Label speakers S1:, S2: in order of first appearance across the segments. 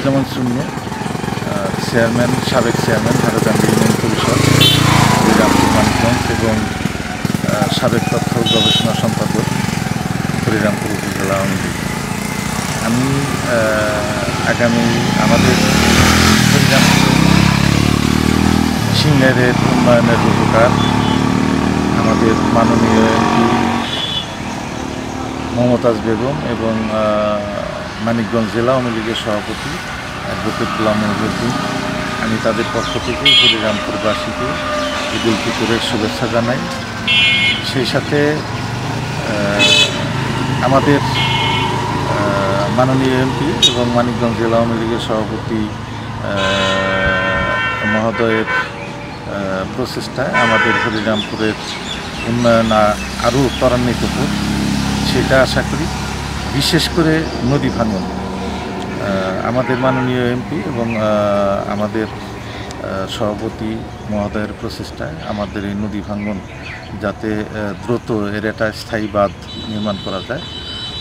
S1: Asaduzzaman সুন্নু, chairman, সাবেক chairman হারাকান্দি union পরিষদ হরিরামপুর মানিকগঞ্জ এবং সাবেক তথ্য গবেষণা সম্পাদক হরিরামপুর উপজেলা আওয়ামী লীগ। আমি আগামী আমাদের হরিরামপুর সিংহের উন্নয়নের রূপকার আমাদের মাননীয় এমপি মমতাজ বেগম এবং মানিকগঞ্জ জেলা আওয়ামী লীগের সভাপতি অ্যাডভোকেট গোলাম মহিউদ্দিন, আমি তাদের পক্ষ থেকে হরিরামপুরবাসীকে ঈদ উল ফিতরের শুভেচ্ছা জানাই। সেই সাথে আমাদের মাননীয় এমপি এবং মানিকগঞ্জ জেলা আওয়ামী লীগের সভাপতি মহোদয়ের প্রচেষ্টায় আমাদের হরিরামপুরের উন্নয়ন আরও ত্বরান্বিত হোক, সেটা আশা করি। বিশেষ করে নদী ভাঙন, আমাদের মাননীয় এমপি এবং আমাদের সভাপতি মহোদয়ের প্রচেষ্টায় আমাদের এই নদী ভাঙন যাতে দ্রুত এর একটা স্থায়ী বাঁধ নির্মাণ করা যায়,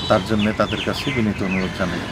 S1: তার জন্য তাদের কাছে বিনীত অনুরোধ জানাই।